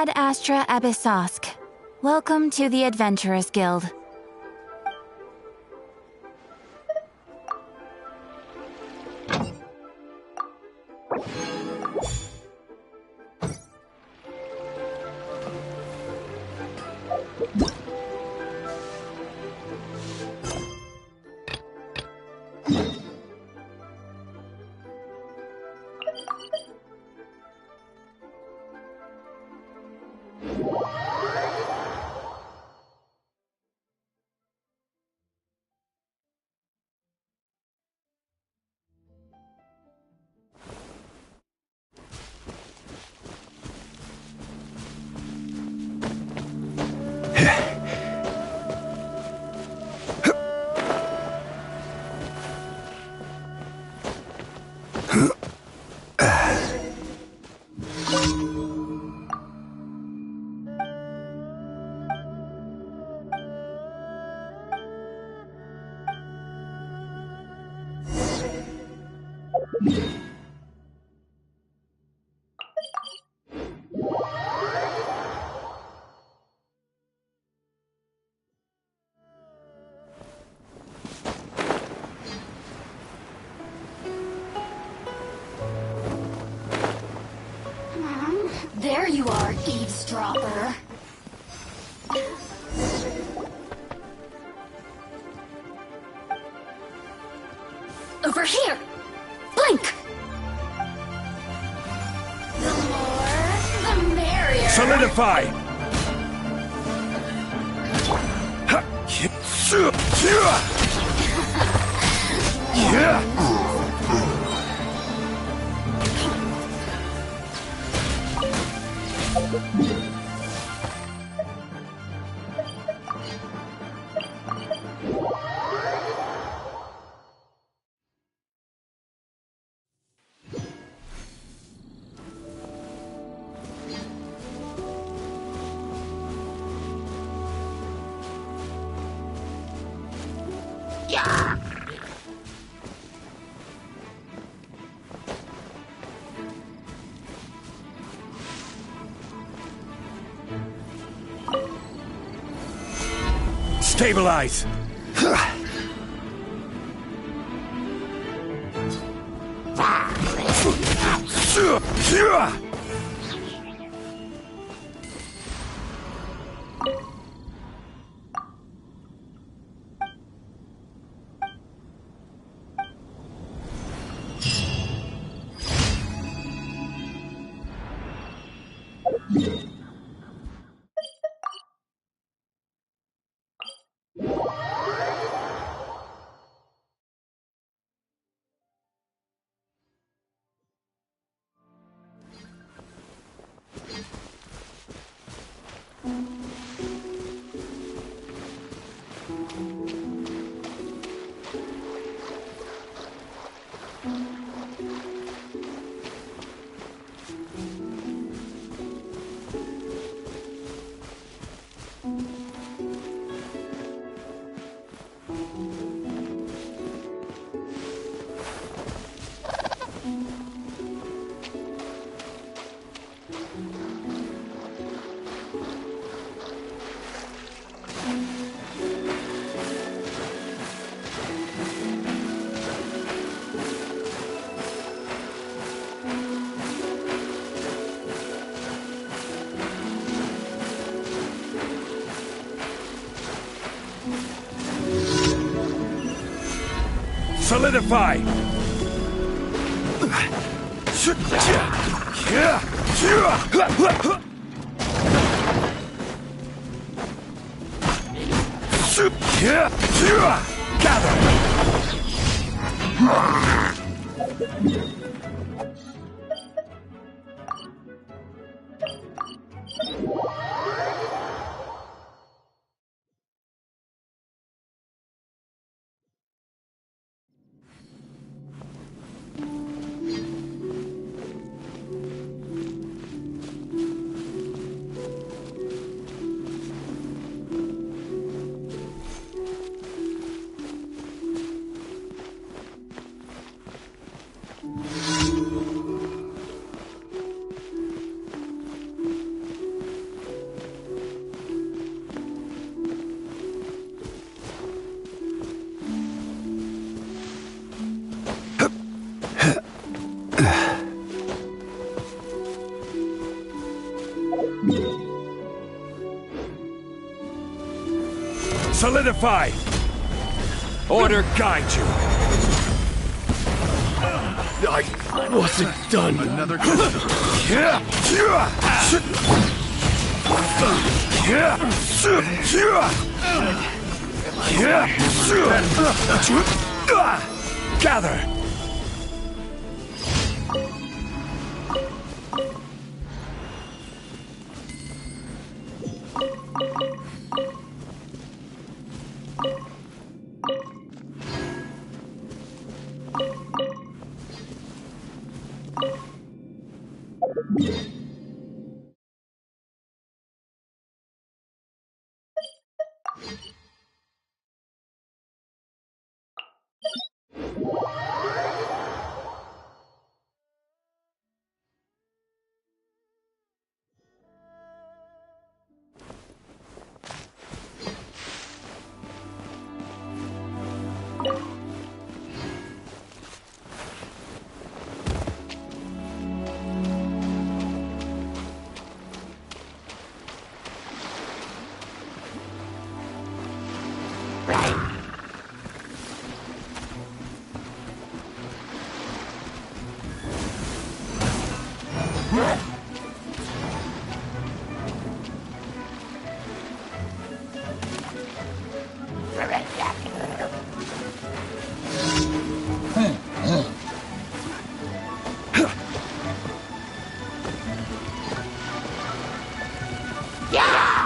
Ad Astra Abyssosk. Welcome to the Adventurers Guild. There you are, eavesdropper. Over here! Blink! The more, the merrier. Solidify! Stabilize! Solidify! Gather! Solidify! Order guide you! I wasn't done. Another Gather!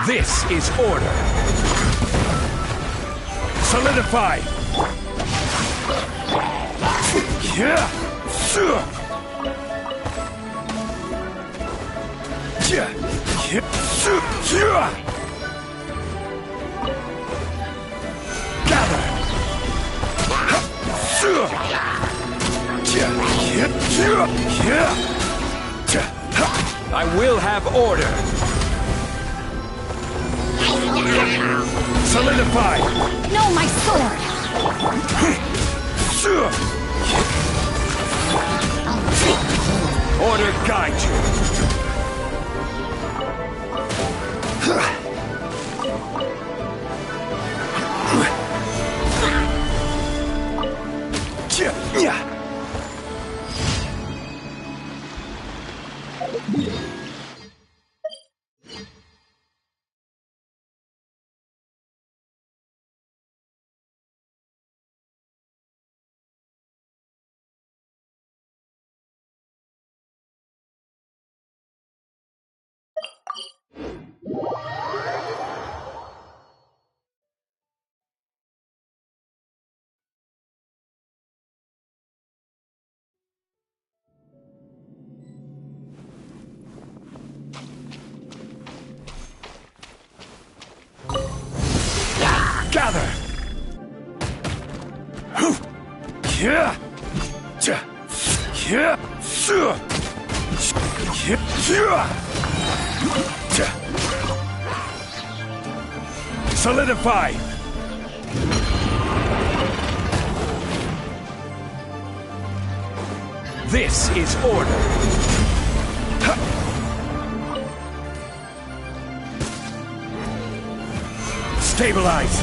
This is order. Solidify. Gather. I will have order. Solidify! No, my sword! Order guide you. Gather! Solidify! This is order. Stabilize!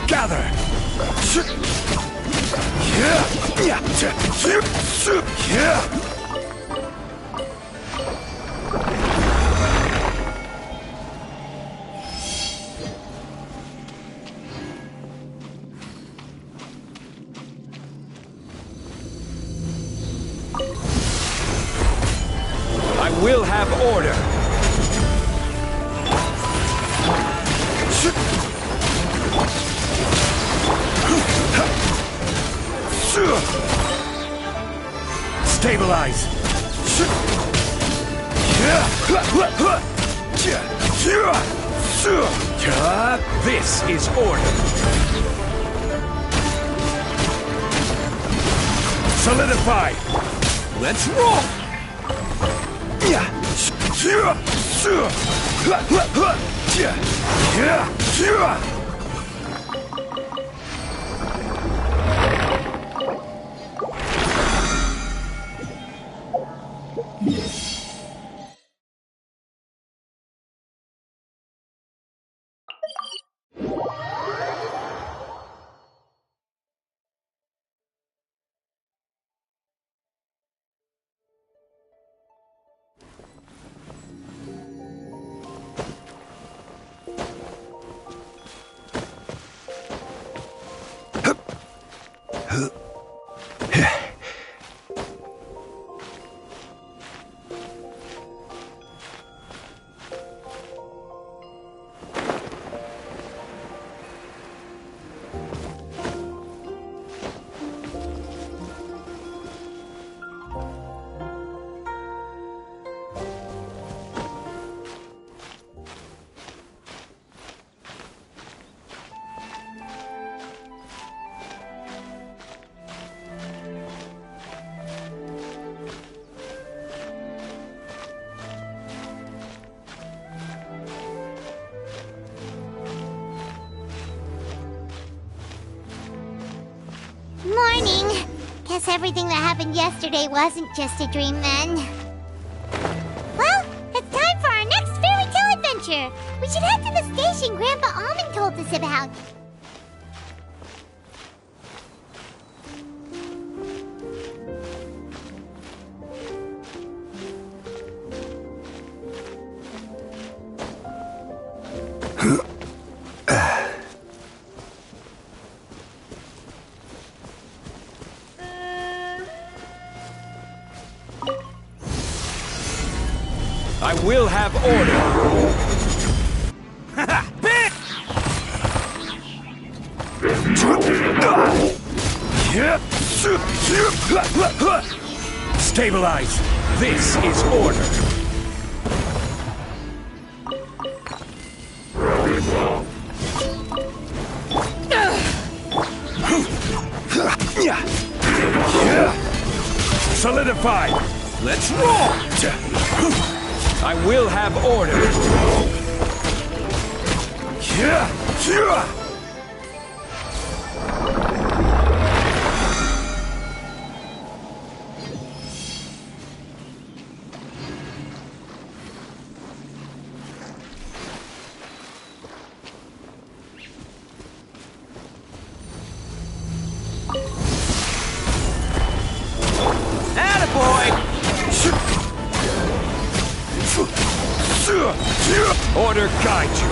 Gather! I will have order. Stabilize. This is order. Solidify. Let's roll. Morning. Guess everything that happened yesterday wasn't just a dream then. Well, it's time for our next fairy tale adventure. We should head to the station Grandpa Almond told us about. Stabilize! This is order! Solidify! Let's roll! I will have order! Order guide you.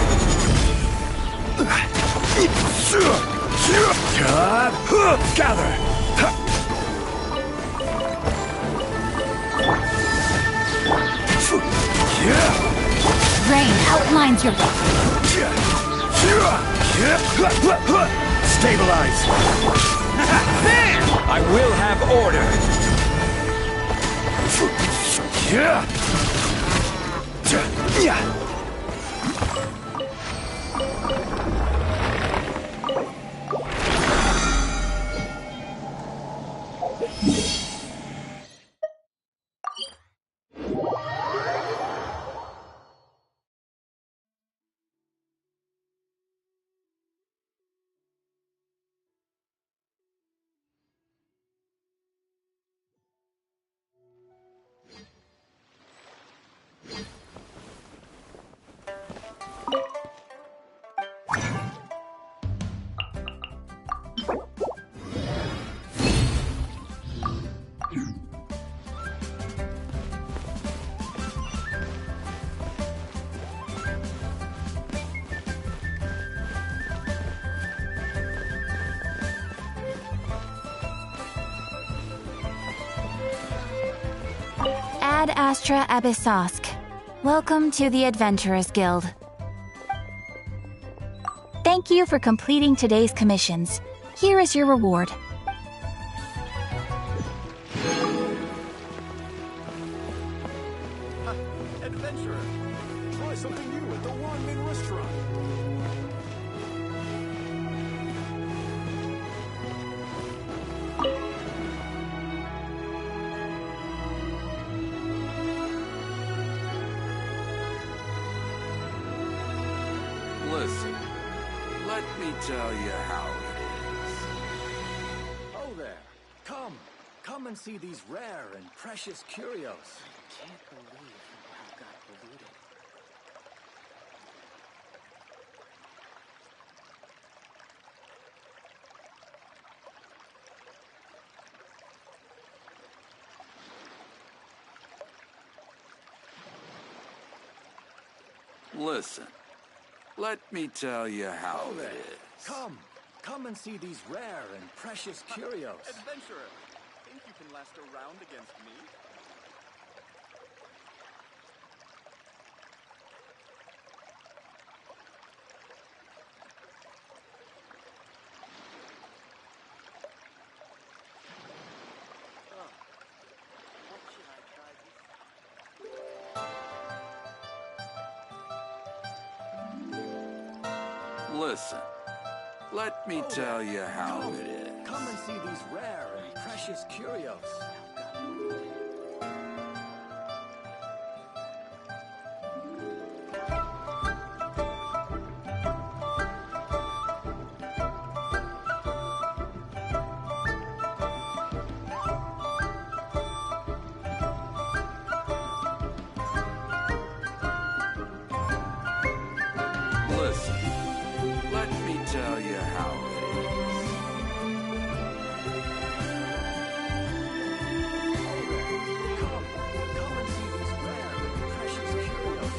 Gather. Rain outlines your... Stabilize. I will have order. Ad Astra Abyssosk. Welcome to the Adventurers Guild. Thank you for completing today's commissions. Here is your reward. Adventurer, try something new at the Wanmin restaurant. Listen, let me tell you how it is. Oh there, come and see these rare and precious curios. I can't believe how got polluted. Listen, let me tell you how Oh it there, is. come and see these rare and precious curios. Adventurer, think you can last a round against me? What should I try this? Listen, let me tell you how it is. Come and see these rare and precious curios. Listen, let me tell you how it is. Come and see these rare and precious curios.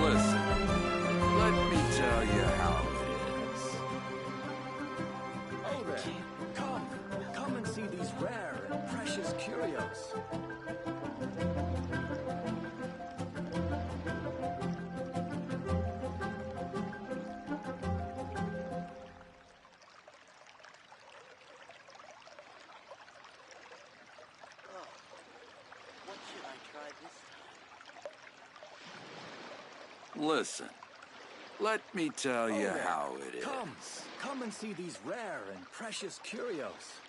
Listen, let try this time? Listen, let me tell you there. how it is. Come and see these rare and precious curios.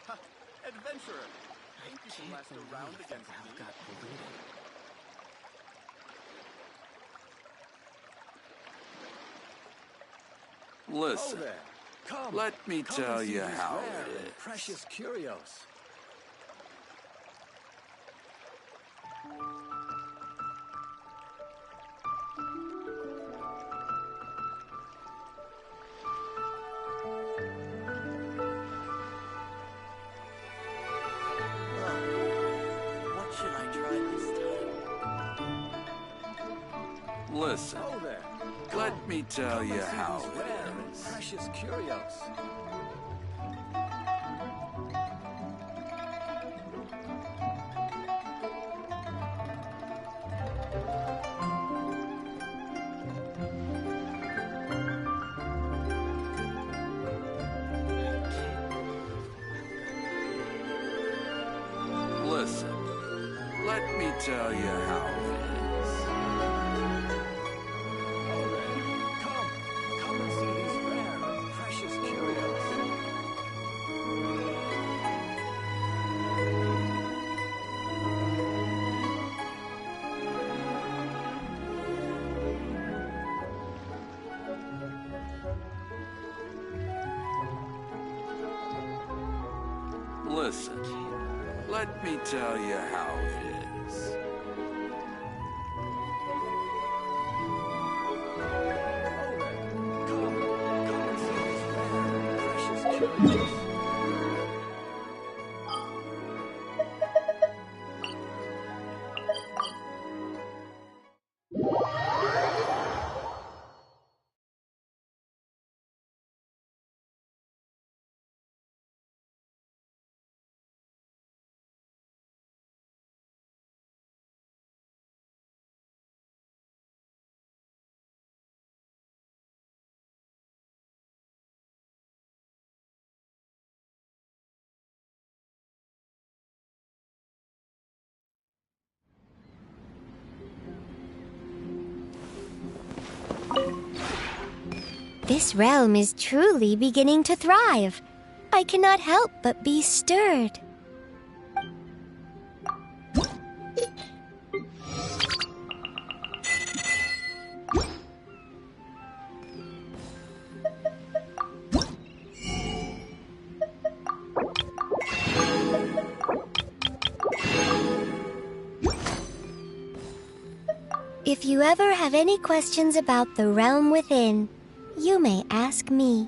Ha! Adventurer! Think you can Can't last believe around the against route me? got polluted. Listen, there. let me Come tell and see you these how rare it and is. precious curios. What should I try this time? Listen, there. let me tell you Come and see how these rare it and is. precious curios. Listen, let me tell you how it is. Come and see these rare and precious curios. Listen, let me tell you how it is. Come and see these rare and precious curios. This realm is truly beginning to thrive. I cannot help but be stirred. If you ever have any questions about the realm within, you may ask me.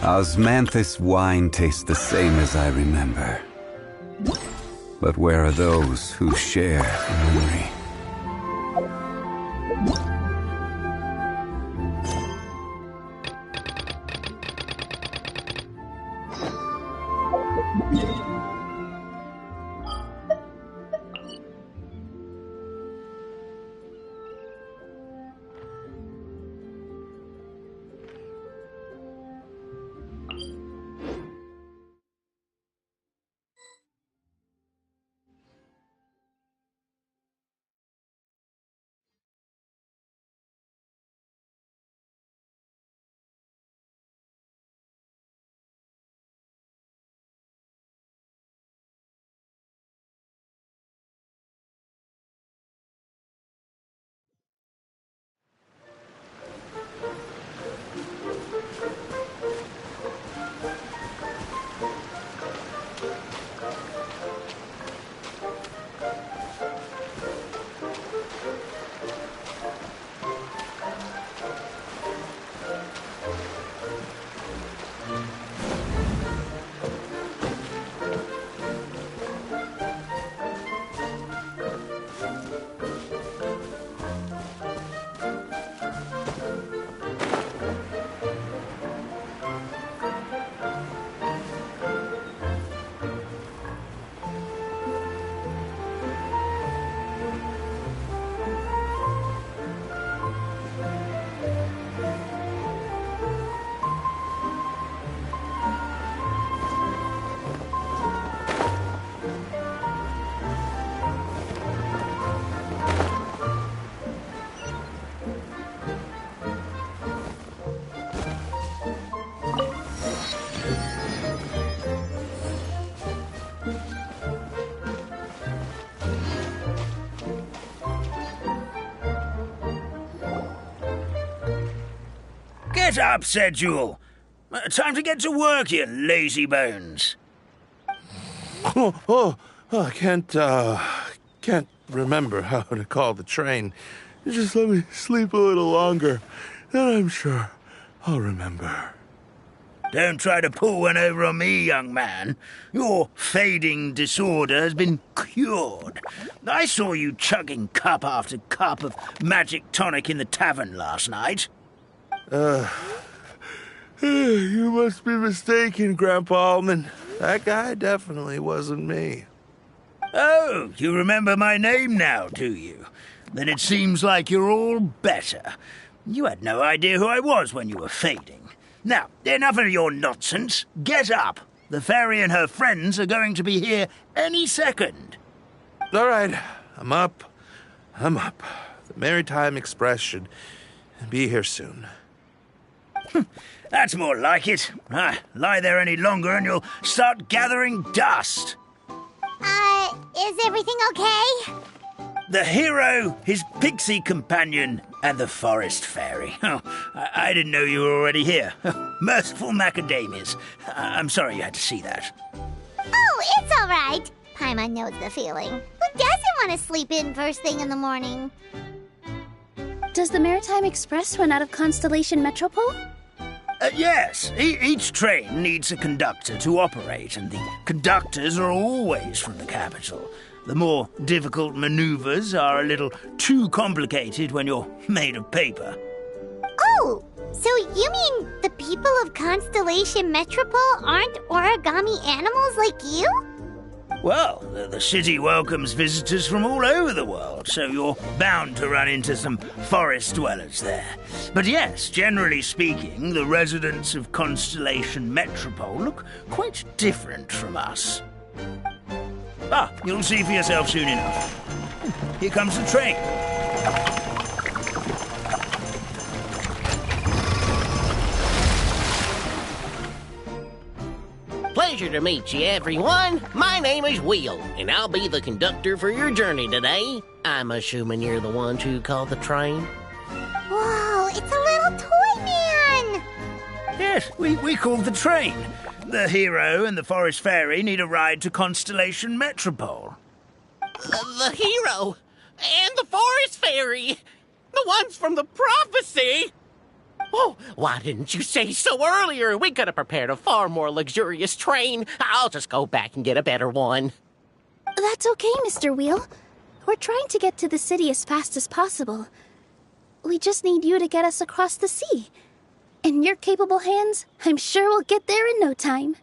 Osmanthus wine tastes the same as I remember. But where are those who share the memory? Get up, said Jewel. Time to get to work, you lazy bones. I can't remember how to call the train. Just let me sleep a little longer, then I'm sure I'll remember. Don't try to pull one over on me, young man. Your fading disorder has been cured. I saw you chugging cup after cup of magic tonic in the tavern last night. You must be mistaken, Grandpa Almond. That guy definitely wasn't me. Oh, you remember my name now, do you? Then it seems like you're all better. You had no idea who I was when you were fading. Now, enough of your nonsense. Get up. The fairy and her friends are going to be here any second. All right, I'm up. The Maritime Express should be here soon. That's more like it. Lie there any longer and you'll start gathering dust. Is everything okay? The hero, his pixie companion, and the forest fairy. Oh, I didn't know you were already here. Merciful macadamias. I'm sorry you had to see that. Oh, it's all right. Paimon knows the feeling. Who doesn't want to sleep in first thing in the morning? Does the Maritime Express run out of Constellation Metropole? Yes, each train needs a conductor to operate, and the conductors are always from the capital. The more difficult maneuvers are a little too complicated when you're made of paper. Oh, so you mean the people of Constellation Metropole aren't origami animals like you? Well, the city welcomes visitors from all over the world, so you're bound to run into some forest dwellers there. But yes, generally speaking, the residents of Constellation Metropole look quite different from us. You'll see for yourself soon enough. Here comes the train. Pleasure to meet you, everyone. My name is Will, and I'll be the conductor for your journey today. I'm assuming you're the ones who called the train. Whoa, it's a little toy man! Yes, we called the train. The hero and the forest fairy need a ride to Constellation Metropole. The hero and the forest fairy, the ones from the prophecy. Oh, why didn't you say so earlier? We could have prepared a far more luxurious train. I'll just go back and get a better one. That's okay, Mr. Wheel. We're trying to get to the city as fast as possible. We just need you to get us across the sea. In your capable hands, I'm sure we'll get there in no time.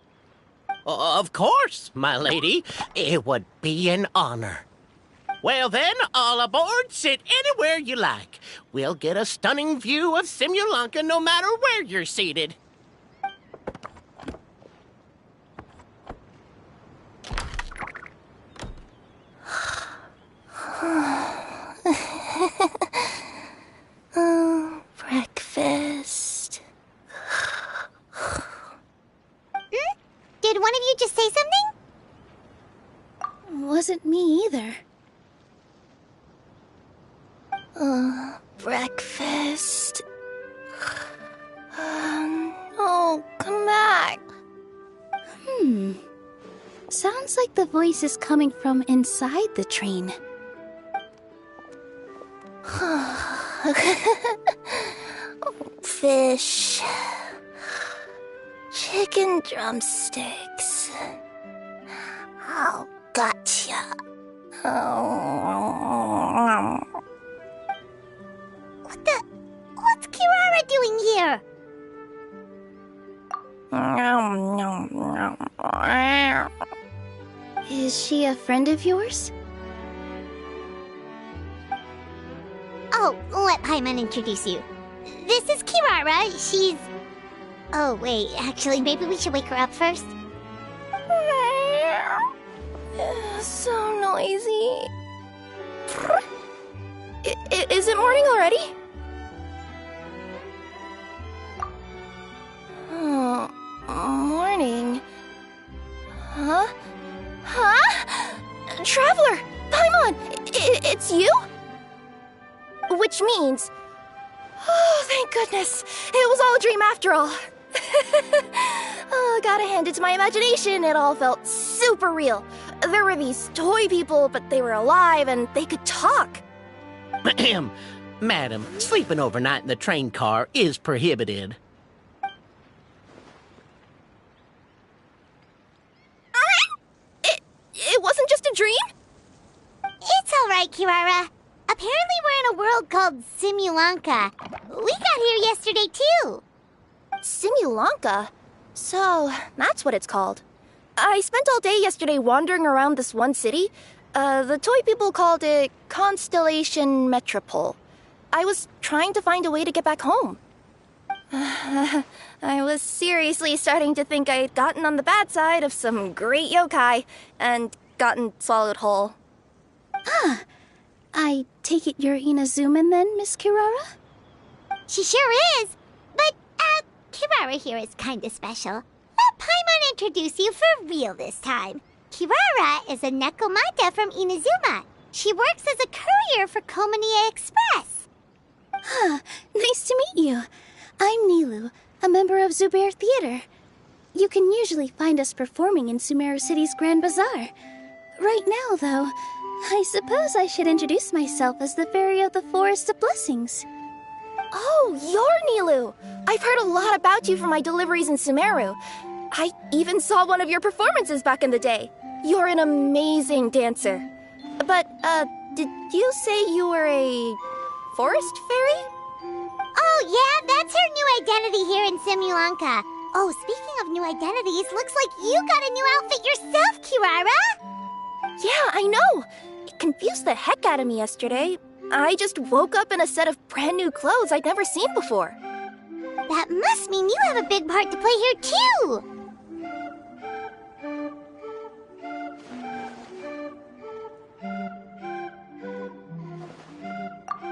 Of course, my lady. It would be an honor. Well then, all aboard, sit anywhere you like. We'll get a stunning view of Simulanka no matter where you're seated. Breakfast. Did one of you just say something? Wasn't me either. Breakfast. Oh, come back. Sounds like the voice is coming from inside the train. Fish. Chicken drumsticks. Oh, gotcha. What's Kirara doing here? Is she a friend of yours? Oh, let Paimon introduce you. This is Kirara. She's... Oh, wait. Actually, maybe we should wake her up first. So noisy. Is it morning already? Morning. Huh? Traveler! Paimon! It's you? Which means... Oh, thank goodness. It was all a dream after all. Oh, gotta hand it to my imagination. It all felt super real. There were these toy people, but they were alive and they could talk. Madam, sleeping overnight in the train car is prohibited. It wasn't just a dream? It's all right, Kirara. Apparently we're in a world called Simulanka. We got here yesterday, too. Simulanka? So, that's what it's called. I spent all day yesterday wandering around this one city. The toy people called it Constellation Metropole. I was trying to find a way to get back home. I was seriously starting to think I'd gotten on the bad side of some great yokai and gotten swallowed whole. Ah, I take it you're Inazuman then, Miss Kirara? She sure is. But, Kirara here is kinda special. Let Paimon introduce you for real this time. Kirara is a Nekomata from Inazuma. She works as a courier for Komania Express. Ah, nice to meet you. I'm Nilu, a member of Zubair Theater. You can usually find us performing in Sumeru City's Grand Bazaar. Right now, though, I suppose I should introduce myself as the Fairy of the Forest of Blessings. Oh, you're Nilu! I've heard a lot about you from my deliveries in Sumeru. I even saw one of your performances back in the day. You're an amazing dancer. But, did you say you were a forest fairy? Oh, yeah, that's her new identity here in Simulanka. Oh, speaking of new identities, looks like you got a new outfit yourself, Kirara! Yeah, I know! It confused the heck out of me yesterday. I just woke up in a set of brand new clothes I'd never seen before. That must mean you have a big part to play here, too!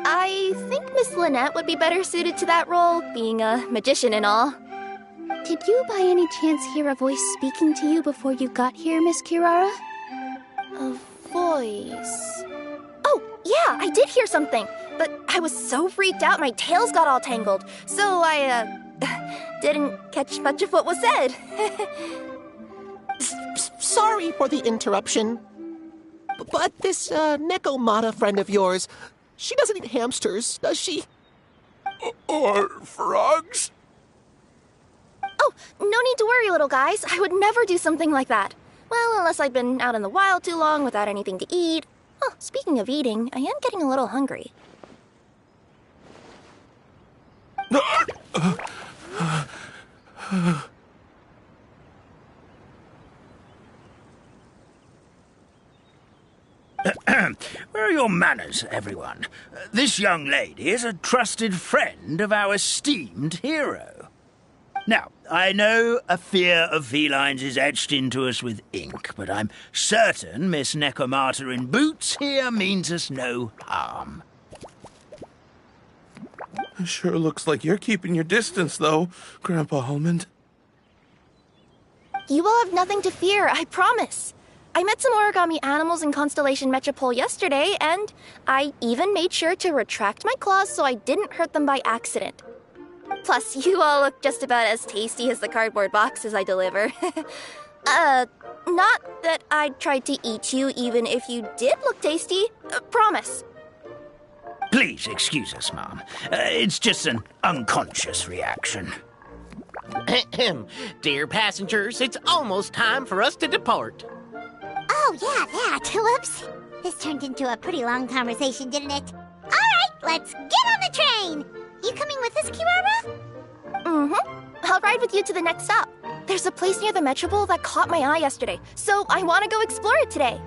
I think Miss Lynette would be better suited to that role, being a magician and all. Did you by any chance hear a voice speaking to you before you got here, Miss Kirara? A voice... Oh, yeah, I did hear something, but I was so freaked out my tails got all tangled, so I, didn't catch much of what was said. Sorry for the interruption, but this, Nekomata friend of yours, she doesn't eat hamsters, does she? Or frogs? Oh, no need to worry, little guys. I would never do something like that. Well, unless I'd been out in the wild too long without anything to eat. Oh, speaking of eating, I am getting a little hungry. Where are your manners, everyone? This young lady is a trusted friend of our esteemed hero. Now, I know a fear of felines is etched into us with ink, but I'm certain Miss Nekomata in boots here means us no harm. It sure looks like you're keeping your distance, though, Grandpa Almond. You will have nothing to fear, I promise. I met some origami animals in Constellation Metropole yesterday, and I even made sure to retract my claws so I didn't hurt them by accident. Plus, you all look just about as tasty as the cardboard boxes I deliver. Not that I'd try to eat you even if you did look tasty. Promise. Please excuse us, Mom. It's just an unconscious reaction. Dear passengers, it's almost time for us to depart. Oh, yeah, that. Whoops. This turned into a pretty long conversation, didn't it? All right, let's get on the train. You coming with us, Kirara? Mm-hmm. I'll ride with you to the next stop. There's a place near the Metropole that caught my eye yesterday, so I want to go explore it today.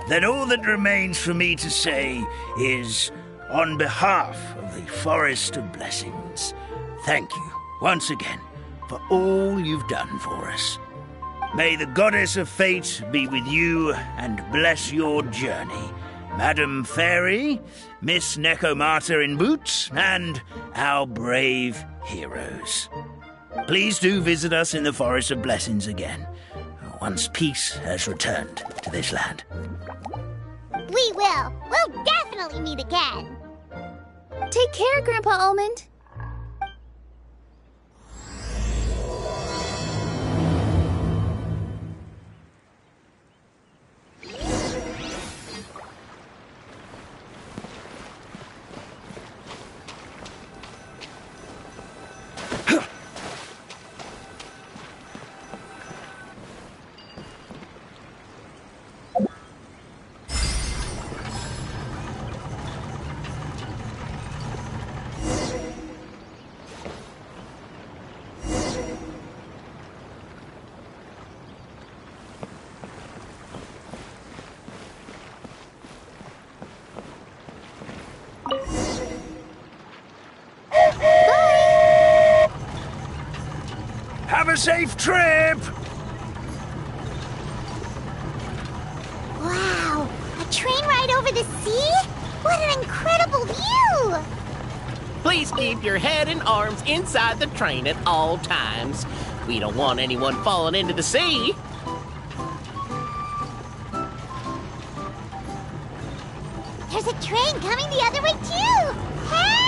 Then all that remains for me to say is, on behalf of the Forest of Blessings, thank you once again for all you've done for us. May the Goddess of Fate be with you and bless your journey, Madam Fairy, Miss Nekomata in boots, and our brave heroes. Please do visit us in the Forest of Blessings again, once peace has returned to this land. We will. We'll definitely meet again. Take care, Grandpa Almond. Have a safe trip! Wow, a train ride over the sea? What an incredible view! Please keep your head and arms inside the train at all times. We don't want anyone falling into the sea. There's a train coming the other way too! Hey!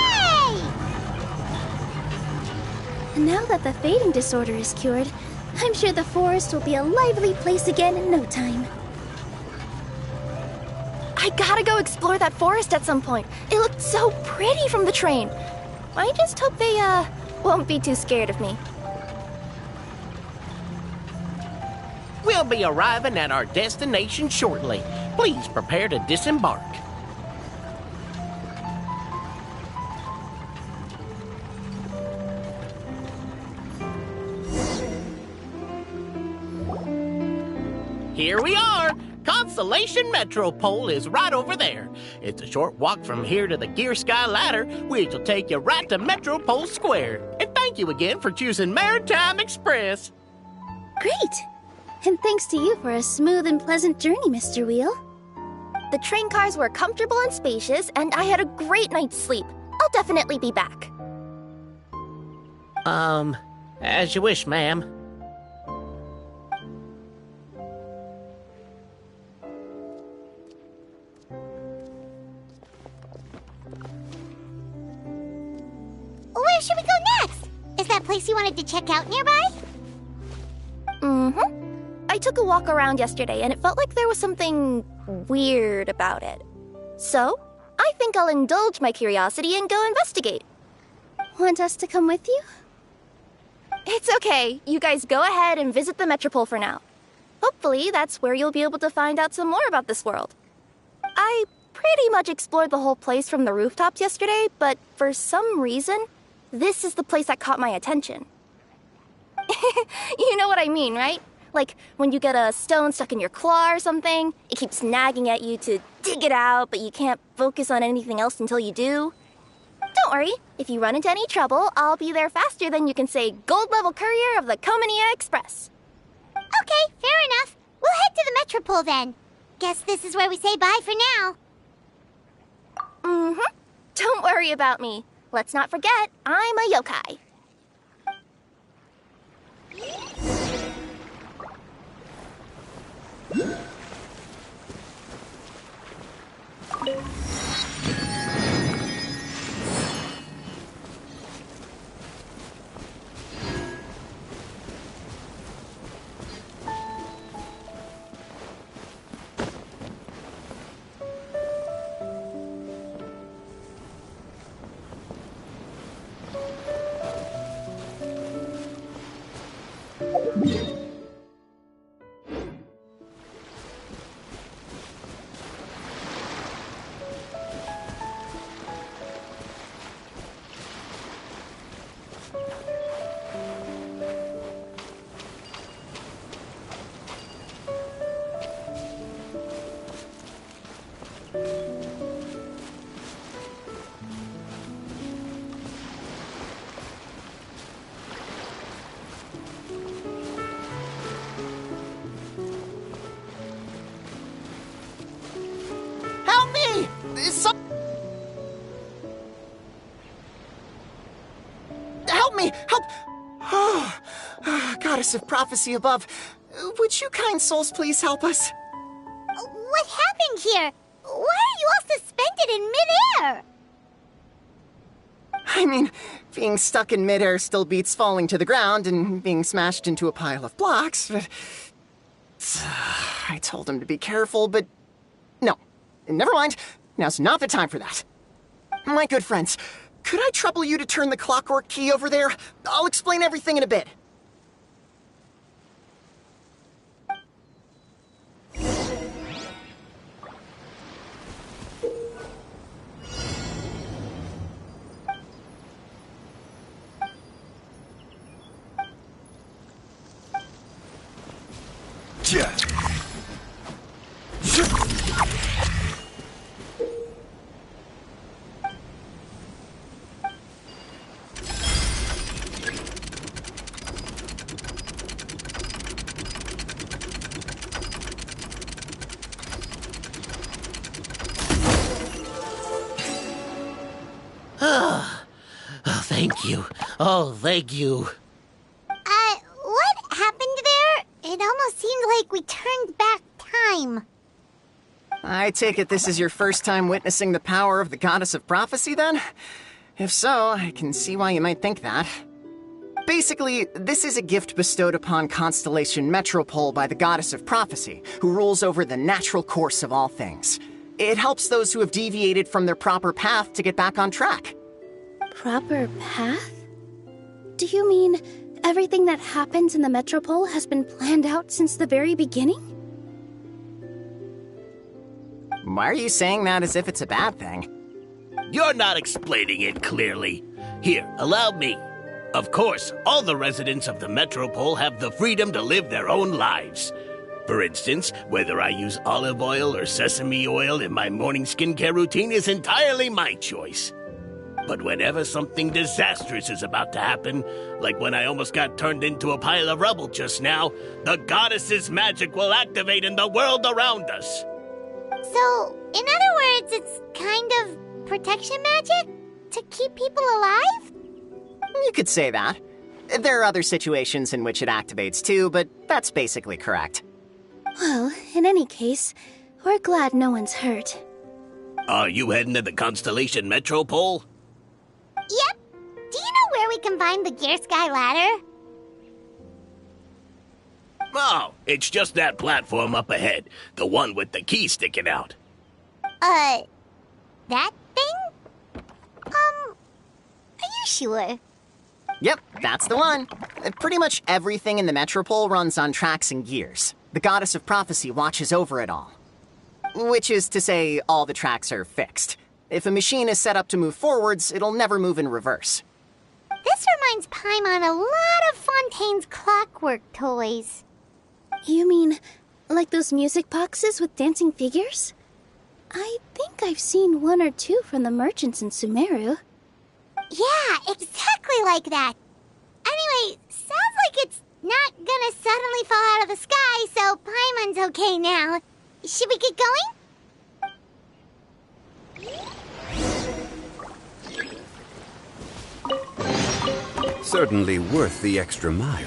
Now that the fading disorder is cured, I'm sure the forest will be a lively place again in no time. I gotta go explore that forest at some point. It looked so pretty from the train. I just hope they, won't be too scared of me. We'll be arriving at our destination shortly. Please prepare to disembark. Here we are! Constellation Metropole is right over there. It's a short walk from here to the Gear Sky Ladder, which will take you right to Metropole Square. And thank you again for choosing Maritime Express. Great! And thanks to you for a smooth and pleasant journey, Mr. Wheel. The train cars were comfortable and spacious, and I had a great night's sleep. I'll definitely be back. As you wish, ma'am. Where should we go next? Is that place you wanted to check out nearby? Mm-hmm. I took a walk around yesterday, and it felt like there was something weird about it. So, I think I'll indulge my curiosity and go investigate. Want us to come with you? It's okay. You guys go ahead and visit the Metropole for now. Hopefully, that's where you'll be able to find out some more about this world. I pretty much explored the whole place from the rooftops yesterday, but for some reason, this is the place that caught my attention. You know what I mean, right? Like, when you get a stone stuck in your claw or something, it keeps nagging at you to dig it out, but you can't focus on anything else until you do. Don't worry, if you run into any trouble, I'll be there faster than you can say gold-level courier of the Comania Express. Okay, fair enough. We'll head to the Metropole then. Guess this is where we say bye for now. Mm-hmm. Don't worry about me. Let's not forget, I'm a yokai. Help me! Help me! Help! Oh, goddess of prophecy above, would you kind souls please help us? What happened here? Why are you all suspended in midair? I mean, being stuck in midair still beats falling to the ground and being smashed into a pile of blocks, but... I told him to be careful, but... No. Never mind. Now's not the time for that. My good friends, could I trouble you to turn the clockwork key over there? I'll explain everything in a bit. Thank you. Oh, thank you. What happened there? It almost seemed like we turned back time. I take it this is your first time witnessing the power of the Goddess of Prophecy, then? If so, I can see why you might think that. Basically, this is a gift bestowed upon Constellation Metropole by the Goddess of Prophecy, who rules over the natural course of all things. It helps those who have deviated from their proper path to get back on track. Proper path? Do you mean everything that happens in the Metropole has been planned out since the very beginning? Why are you saying that as if it's a bad thing? You're not explaining it clearly. Here, allow me. Of course, all the residents of the Metropole have the freedom to live their own lives. For instance, whether I use olive oil or sesame oil in my morning skincare routine is entirely my choice. But whenever something disastrous is about to happen, like when I almost got turned into a pile of rubble just now, the goddess's magic will activate in the world around us. So, in other words, it's kind of protection magic? To keep people alive? You could say that. There are other situations in which it activates too, but that's basically correct. Well, in any case, we're glad no one's hurt. Are you heading to the Constellation Metropole? Yep. Do you know where we can find the Gear Sky Ladder? Oh, it's just that platform up ahead. The one with the key sticking out. That thing? Are you sure? Yep, that's the one. Pretty much everything in the Metropole runs on tracks and gears. The Goddess of Prophecy watches over it all. Which is to say, all the tracks are fixed. If a machine is set up to move forwards, it'll never move in reverse. This reminds Paimon a lot of Fontaine's clockwork toys. You mean, like those music boxes with dancing figures? I think I've seen one or two from the merchants in Sumeru. Yeah, exactly like that. Anyway, sounds like it's not gonna suddenly fall out of the sky, so Paimon's okay now. Should we get going? Certainly worth the extra mile.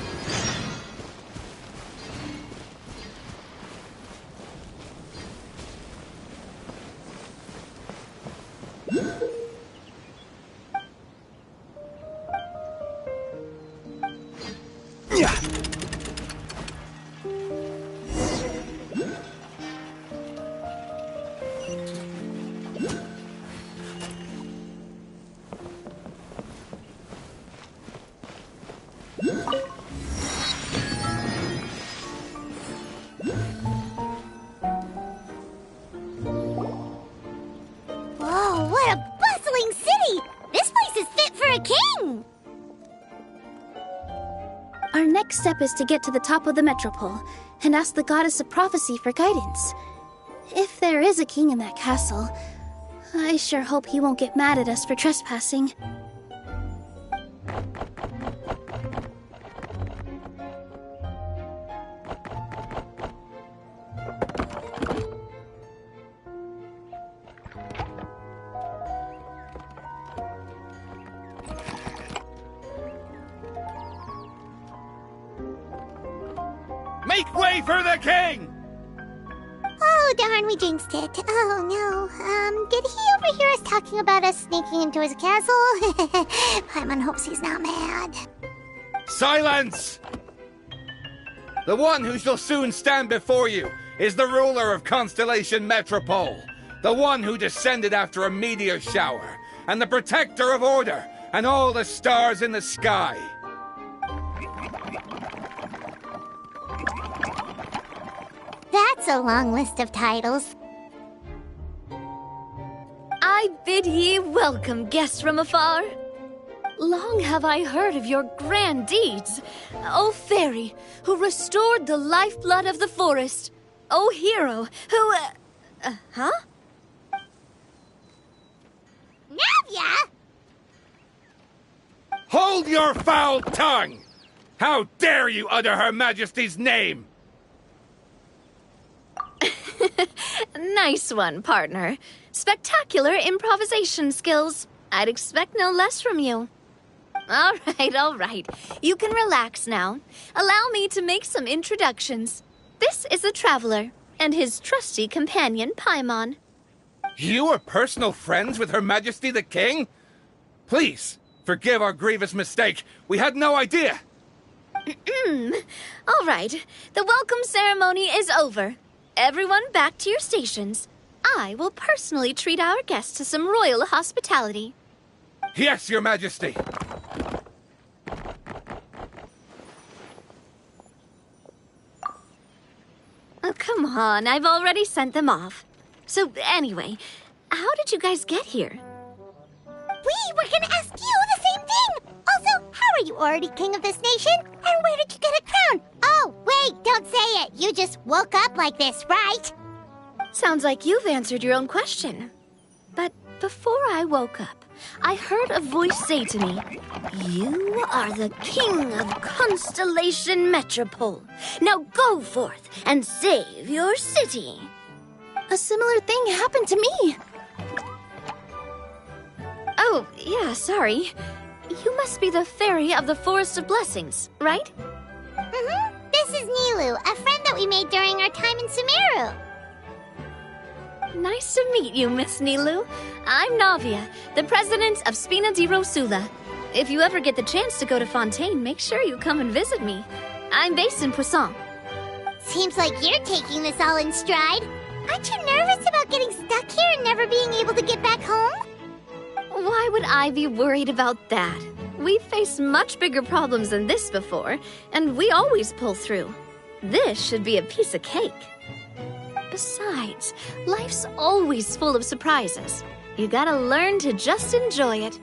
Whoa, what a bustling city! This place is fit for a king! Our next step is to get to the top of the Metropole and ask the Goddess of Prophecy for guidance. If there is a king in that castle, I sure hope he won't get mad at us for trespassing. Make way for the king! Oh, darn, we jinxed it. Oh no. Did he overhear us talking about us sneaking into his castle? Paimon hopes he's not mad. Silence! The one who shall soon stand before you is the ruler of Constellation Metropole, the one who descended after a meteor shower, and the protector of order and all the stars in the sky. That's a long list of titles. I bid ye welcome, guests from afar. Long have I heard of your grand deeds, O fairy, who restored the lifeblood of the forest, O hero, who, huh? Navia! Hold your foul tongue! How dare you utter Her Majesty's name? Nice one, partner. Spectacular improvisation skills. I'd expect no less from you. All right. You can relax now. Allow me to make some introductions. This is the Traveler, and his trusty companion, Paimon. You are personal friends with Her Majesty the King? Please, forgive our grievous mistake. We had no idea. All right. The welcome ceremony is over. Everyone back to your stations. I will personally treat our guests to some royal hospitality. Yes, Your Majesty. Oh, come on. I've already sent them off. So, anyway, how did you guys get here? We were gonna ask you the same thing! Also, how are you already king of this nation? And where did you get a crown? Oh, wait, don't say it. You just woke up like this, right? Sounds like you've answered your own question. But before I woke up, I heard a voice say to me, "You are the king of Constellation Metropole. Now go forth and save your city." A similar thing happened to me. Oh, yeah, sorry. You must be the fairy of the Forest of Blessings, right? Mm-hmm. This is Nilu, a friend that we made during our time in Sumeru. Nice to meet you, Miss Nilu. I'm Navia, the president of Spina di Rosula. If you ever get the chance to go to Fontaine, make sure you come and visit me. I'm based in Poisson. Seems like you're taking this all in stride. Aren't you nervous about getting stuck here and never being able to get back home? Why would I be worried about that? We've faced much bigger problems than this before, and we always pull through. This should be a piece of cake. Besides, life's always full of surprises. You gotta learn to just enjoy it.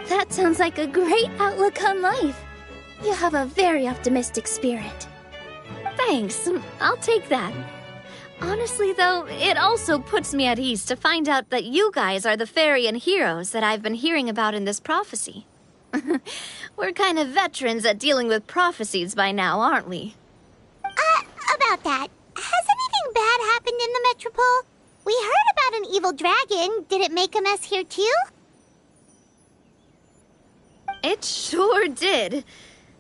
That sounds like a great outlook on life. You have a very optimistic spirit. Thanks, I'll take that. Honestly, though, it also puts me at ease to find out that you guys are the fairy and heroes that I've been hearing about in this prophecy. We're kind of veterans at dealing with prophecies by now, aren't we? About that, has anything bad happened in the Metropole? We heard about an evil dragon. Did it make a mess here too? It sure did.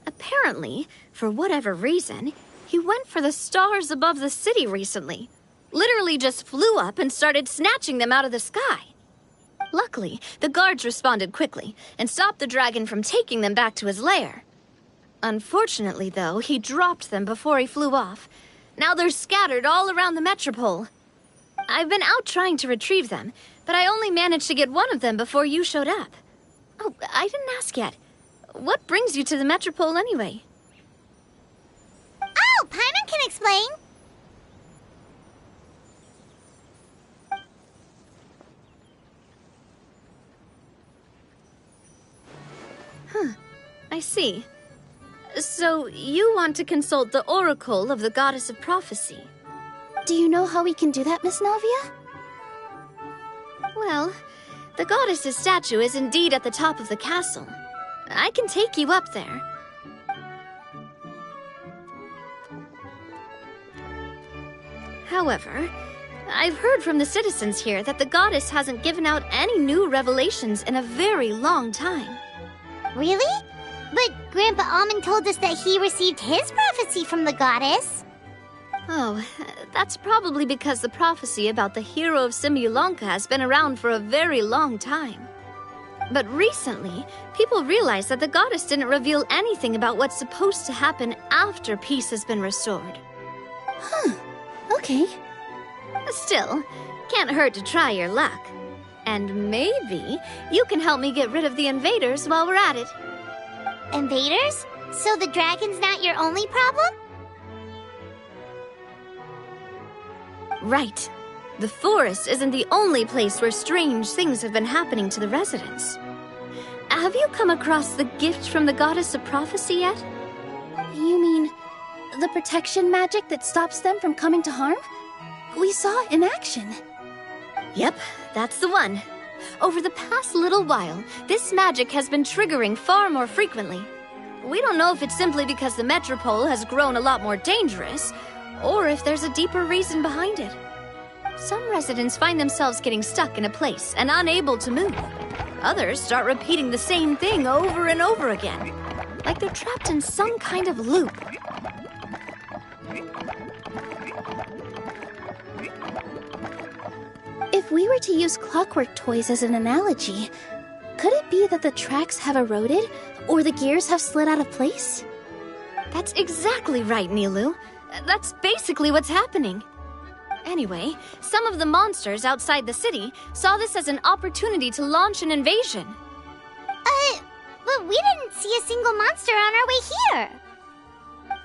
Apparently, for whatever reason, he went for the stars above the city recently. Literally just flew up and started snatching them out of the sky. Luckily, the guards responded quickly and stopped the dragon from taking them back to his lair. Unfortunately, though, he dropped them before he flew off. Now they're scattered all around the Metropole. I've been out trying to retrieve them, but I only managed to get one of them before you showed up. Oh, I didn't ask yet. What brings you to the Metropole anyway? Oh, Paimon can explain. I see. So, you want to consult the Oracle of the Goddess of Prophecy. Do you know how we can do that, Miss Navia? Well, the goddess's statue is indeed at the top of the castle. I can take you up there. However, I've heard from the citizens here that the goddess hasn't given out any new revelations in a very long time. Really? But Grandpa Almond told us that he received his prophecy from the goddess. Oh, That's probably because the prophecy about the hero of Simulanka has been around for a very long time. But recently, people realized that the goddess didn't reveal anything about what's supposed to happen after peace has been restored. Huh. Okay. Still, can't hurt to try your luck. And maybe you can help me get rid of the invaders while we're at it. Invaders? So the dragon's not your only problem? Right. The forest isn't the only place where strange things have been happening to the residents. Have you come across the gift from the goddess of prophecy yet? You mean the protection magic that stops them from coming to harm? We saw it in action. Yep, that's the one. Over the past little while, this magic has been triggering far more frequently. We don't know if it's simply because the metropole has grown a lot more dangerous, or if there's a deeper reason behind it. Some residents find themselves getting stuck in a place and unable to move. Others start repeating the same thing over and over again, like they're trapped in some kind of loop. If we were to use clockwork toys as an analogy, could it be that the tracks have eroded, or the gears have slid out of place? That's exactly right, Nilu. That's basically what's happening. Anyway, some of the monsters outside the city saw this as an opportunity to launch an invasion. But we didn't see a single monster on our way here.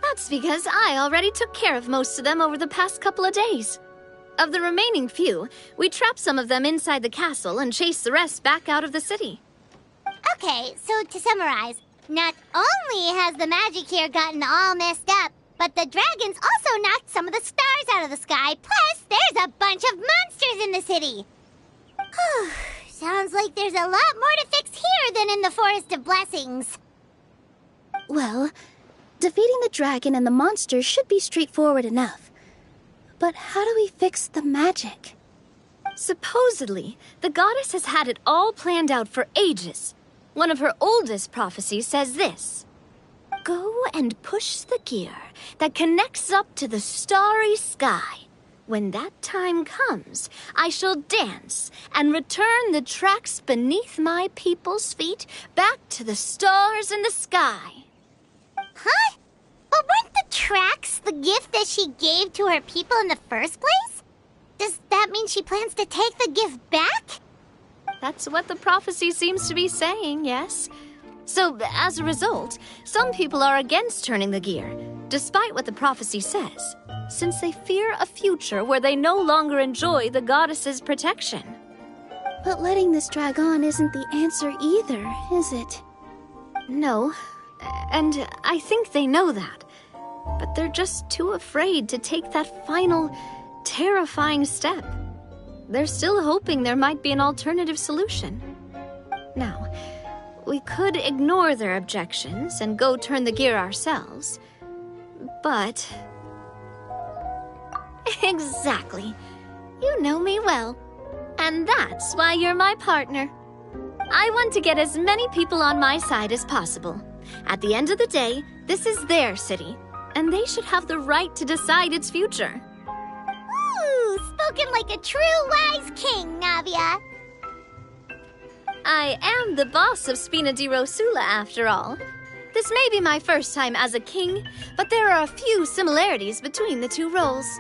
That's because I already took care of most of them over the past couple of days. Of the remaining few, we trapped some of them inside the castle and chased the rest back out of the city. Okay, so to summarize, not only has the magic here gotten all messed up, but the dragons also knocked some of the stars out of the sky, plus there's a bunch of monsters in the city. Sounds like there's a lot more to fix here than in the Forest of Blessings. Well, defeating the dragon and the monsters should be straightforward enough. But how do we fix the magic? Supposedly, the goddess has had it all planned out for ages. One of her oldest prophecies says this: "Go and push the gear that connects up to the starry sky. When that time comes, I shall dance and return the tracks beneath my people's feet back to the stars in the sky." Huh? But weren't the tracks the gift that she gave to her people in the first place? Does that mean she plans to take the gift back? That's what the prophecy seems to be saying, yes. So, as a result, some people are against turning the gear, despite what the prophecy says, since they fear a future where they no longer enjoy the goddess's protection. But letting this drag on isn't the answer either, is it? No, and I think they know that. But they're just too afraid to take that final, terrifying step. They're still hoping there might be an alternative solution. Now, we could ignore their objections and go turn the gear ourselves. But... Exactly. You know me well. And that's why you're my partner. I want to get as many people on my side as possible. At the end of the day, this is their city, and they should have the right to decide its future. Ooh, spoken like a true wise king, Navia. I am the boss of Spina di Rosula, after all. This may be my first time as a king, but there are a few similarities between the two roles.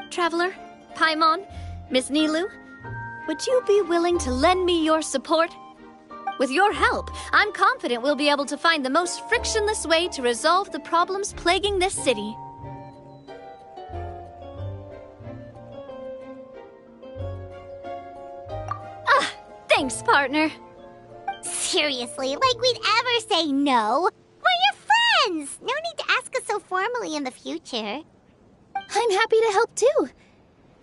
Traveler, Paimon, Miss Nilu, would you be willing to lend me your support? With your help, I'm confident we'll be able to find the most frictionless way to resolve the problems plaguing this city. Thanks, partner. Seriously, like we'd ever say no. We're your friends. No need to ask us so formally in the future. I'm happy to help too.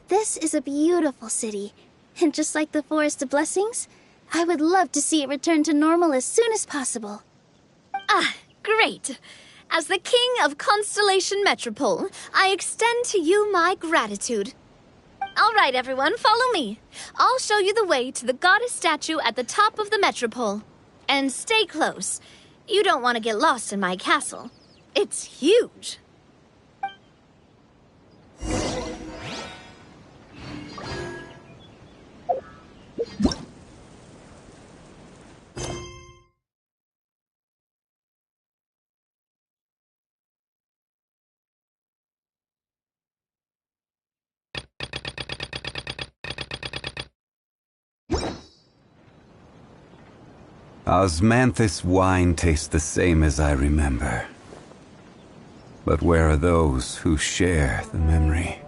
This is a beautiful city, and just like the Forest of Blessings, I would love to see it return to normal as soon as possible. Great. As the King of Constellation Metropole, I extend to you my gratitude. All right, everyone, follow me. I'll show you the way to the goddess statue at the top of the metropole. And stay close. You don't want to get lost in my castle. It's huge. Osmanthus wine tastes the same as I remember. But where are those who share the memory?